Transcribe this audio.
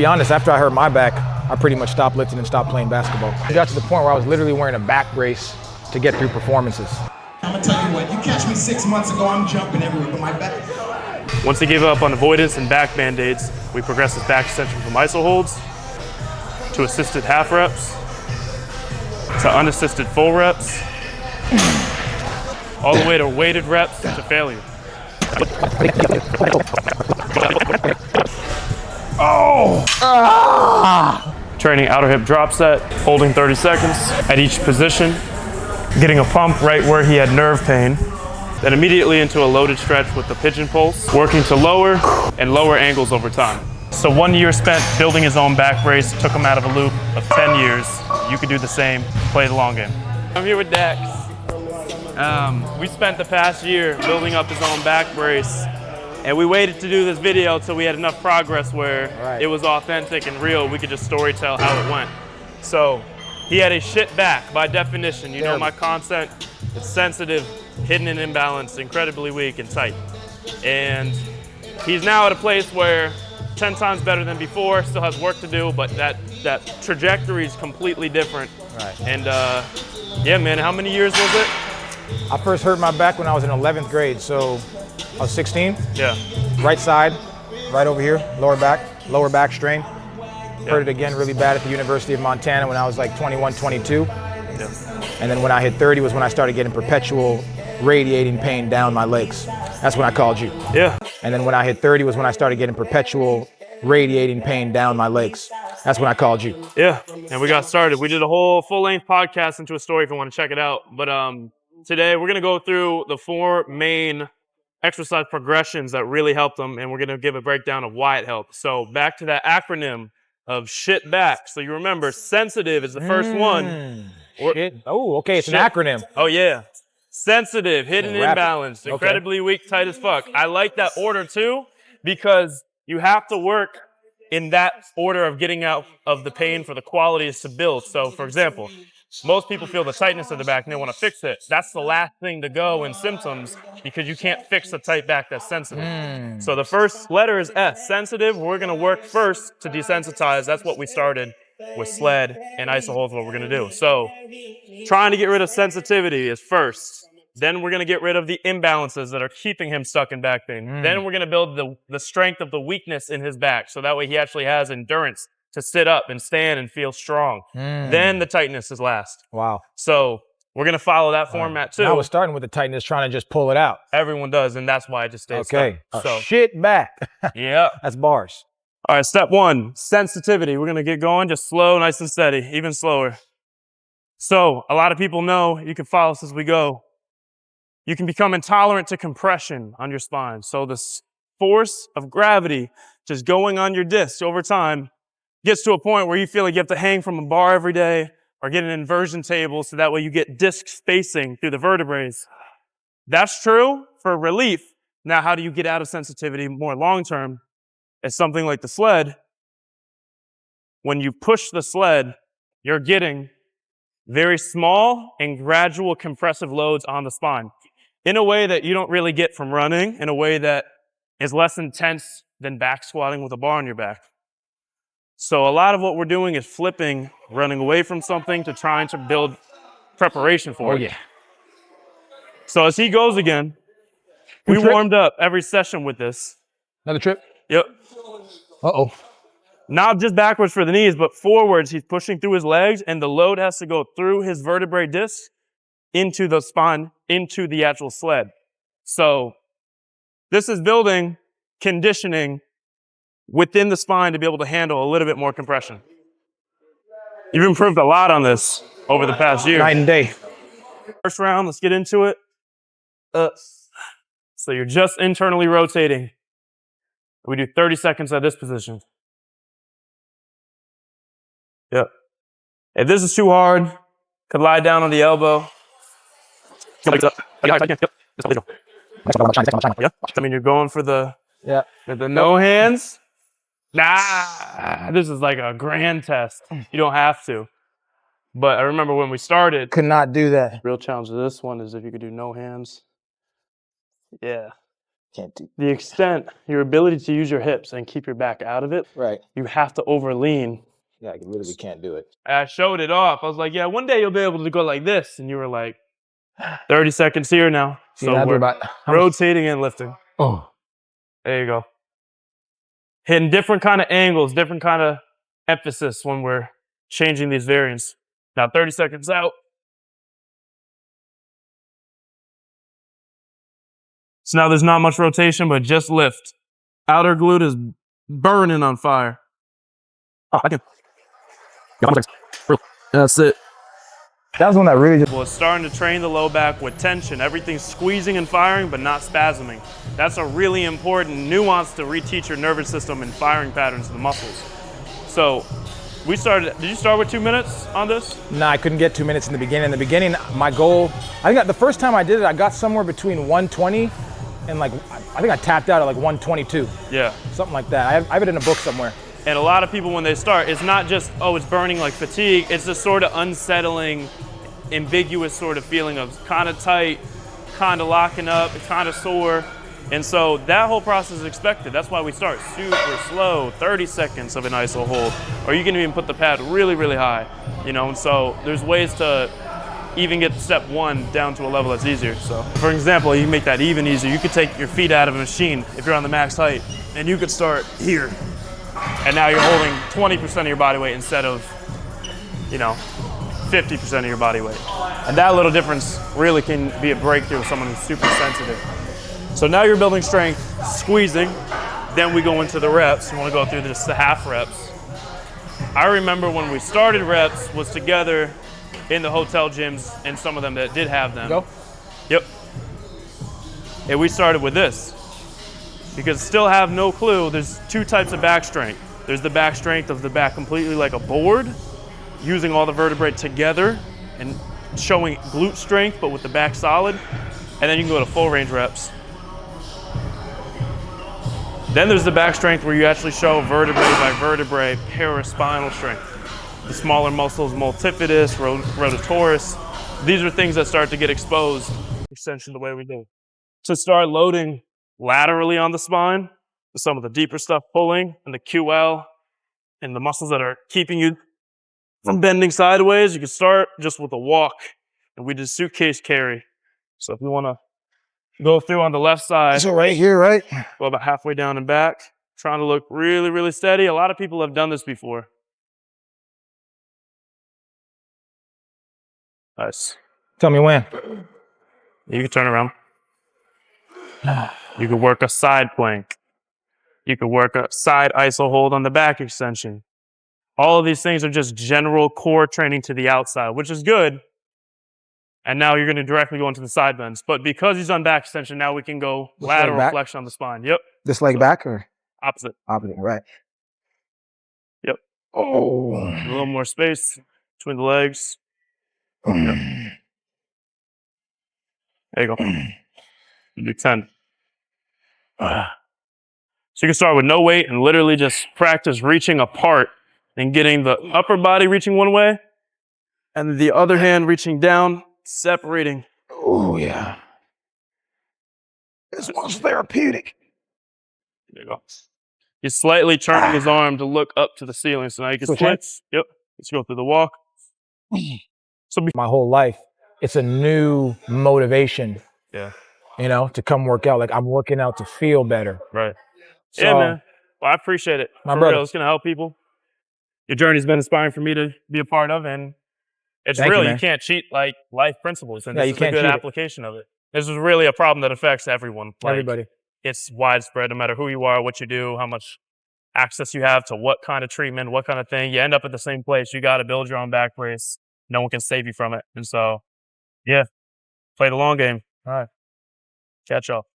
be honest, after I hurt my back, I pretty much stopped lifting and stopped playing basketball. It got to the point where I was literally wearing a back brace to get through performances. I'm gonna tell you what, you catch me 6 months ago, I'm jumping everywhere, but my back. Once he gave up on avoidance and back band-aids, we progressed his back extension from iso holds to assisted half reps to unassisted full reps, all the way to weighted reps to failure. Oh! Ah! Training outer hip drop set, holding 30 seconds at each position, getting a pump right where he had nerve pain, then immediately into a loaded stretch with the pigeon pulse, working to lower and lower angles over time. So 1 year spent building his own back brace took him out of a loop of 10 years. You could do the same, play the long game. I'm here with Dex. We spent the past year building up his own back brace, and we waited to do this video till we had enough progress where it was authentic and real. We could just storytell how it went. So he had a shit back by definition. You know my concept, it's sensitive, hidden and imbalanced, incredibly weak and tight. And he's now at a place where 10 times better than before, still has work to do, but that trajectory is completely different. Right. And yeah, man, how many years was it? I first hurt my back when I was in 11th grade, so I was 16. Yeah. Right side, right over here, lower back strain. Hurt it again really bad at the University of Montana when I was like 21, 22. Yeah. And then when I hit 30 was when I started getting perpetual radiating pain down my legs. That's when I called you. Yeah. And then when I hit 30 was when I started getting perpetual radiating pain down my legs. That's when I called you. Yeah, and we got started. We did a whole full-length podcast into a story if you want to check it out. But today we're going to go through the 4 main exercise progressions that really helped them, and we're going to give a breakdown of why it helped. So back to that acronym of shit back. So you remember, sensitive is the first one. Shit. Oh, okay, it's an acronym. Oh, yeah. Sensitive, hidden imbalance, incredibly weak, tight as fuck. I like that order too, because you have to work in that order of getting out of the pain for the qualities to build. So, for example, most people feel the tightness of the back and they want to fix it. That's the last thing to go in symptoms because you can't fix a tight back that's sensitive. So the first letter is S, sensitive. We're going to work first to desensitize. That's what we started with sled and iso holds, what we're going to do. So trying to get rid of sensitivity is first. Then we're going to get rid of the imbalances that are keeping him stuck in back pain. Then we're going to build the strength of the weakness in his back. So that way he actually has endurance to sit up and stand and feel strong. Then the tightness is last. Wow. So we're going to follow that format too. Now we're starting with the tightness, trying to just pull it out. Everyone does, and that's why it just stays stuck. So, shit back. Yeah. That's bars. All right, step 1, sensitivity. We're going to get going, just slow, nice and steady, even slower. So a lot of people know, you can follow us as we go, you can become intolerant to compression on your spine. So the force of gravity just going on your discs over time gets to a point where you feel like you have to hang from a bar every day or get an inversion table so that way you get disc spacing through the vertebrae. That's true for relief. Now, how do you get out of sensitivity more long-term? It's something like the sled. When you push the sled, you're getting very small and gradual compressive loads on the spine in a way that you don't really get from running, in a way that is less intense than back squatting with a bar on your back. So a lot of what we're doing is flipping, running away from something to trying to build preparation for it. Oh, yeah. So as he goes again, we warmed up every session with this. Another trip? Yep. Uh-oh. Not just backwards for the knees, but forwards. He's pushing through his legs, and the load has to go through his vertebrae disc into the spine, into the actual sled. So this is building conditioning within the spine to be able to handle a little bit more compression. You've improved a lot on this over the past year. Night and day. First round, let's get into it. So you're just internally rotating. We do 30 seconds at this position. Yep. If this is too hard, could lie down on the elbow. I mean, you're going for the no hands. Nah, this is like a grand test. You don't have to. But I remember when we started. Could not do that. Real challenge of this one is if you could do no hands. Yeah. Can't do. the extent, your ability to use your hips and keep your back out of it, Right. you have to overlean. Yeah, I literally can't do it. I showed it off. I was like, yeah, one day you'll be able to go like this. And you were like, 30 seconds here now. See, So I do we're about. rotating and lifting. Oh. There you go. Hitting different kind of angles, different kind of emphasis when we're changing these variants. Now 30 seconds out. So now there's not much rotation, but just lift. Outer glute is burning on fire. Oh, I can. That's it. That was one that really just. Well, it's starting to train the low back with tension. Everything's squeezing and firing, but not spasming. That's a really important nuance to reteach your nervous system and firing patterns of the muscles. So we started, did you start with 2 minutes on this? No, I couldn't get 2 minutes in the beginning. In the beginning, my goal, I think the first time I did it, I got somewhere between 120 and like, I think I tapped out at like 122. Yeah. Something like that. I have it in a book somewhere. And a lot of people, when they start, it's not just, oh, it's burning like fatigue. It's this sort of unsettling, ambiguous sort of feeling of kind of tight, kind of locking up, it's kind of sore. And so that whole process is expected. That's why we start super slow, 30 seconds of an iso hold. Or you can even put the pad really, really high, you know? And so there's ways to even get step one down to a level that's easier. So for example, you can make that even easier. You could take your feet out of a machine if you're on the max height, and you could start here. And now you're holding 20% of your body weight instead of, 50% of your body weight. And that little difference really can be a breakthrough with someone who's super sensitive. So now you're building strength, squeezing, then we go into the reps. We want to go through just the half reps. I remember when we started reps was together in the hotel gyms, and some of them that did have them. Go. Yep. And we started with this. Because still have no clue, there's two types of back strength. There's the back strength of the back completely like a board, using all the vertebrae together and showing glute strength, but with the back solid. And then you can go to full range reps. Then there's the back strength where you actually show vertebrae by vertebrae paraspinal strength. The smaller muscles, multifidus, rotatorus. These are things that start to get exposed, extension the way we do. To start loading laterally on the spine, some of the deeper stuff pulling, and the QL, and the muscles that are keeping you from bending sideways, you can start just with a walk. And we did suitcase carry. So if you want to go through on the left side. So right here, right? Go about halfway down and back, trying to look really, really steady. A lot of people have done this before. Nice. Tell me when. You can turn around. You could work a side plank. You could work a side iso hold on the back extension. All of these things are just general core training to the outside, which is good. And now you're going to directly go into the side bends. But because he's on back extension, now we can go lateral flexion on the spine. Yep. This leg back or? Opposite. Opposite, right. Yep. Oh. A little more space between the legs. Yep. There you go. Do 10. So you can start with no weight and literally just practice reaching apart and getting the upper body reaching one way and the other hand reaching down, separating. Oh, yeah. This one's therapeutic. There you go. He's slightly turning his arm to look up to the ceiling. So now you can switch. Yep. Let's go through the walk. So my whole life, it's a new motivation. Yeah. To come work out. Like I'm working out to feel better. Right. So, yeah, man. Well, I appreciate it. My For brother. real. It's going to help people. Your journey's been inspiring for me to be a part of, and it's Thank real. you, You man. can't cheat like life principles, and Yeah, this you is a can't good cheat it. application of it. This is really a problem that affects everyone. Like, Everybody. It's widespread, no matter who you are, what you do, how much access you have to what kind of treatment, what kind of thing. You end up at the same place. You got to build your own back brace. No one can save you from it. And so, yeah, play the long game. All right. Catch y'all.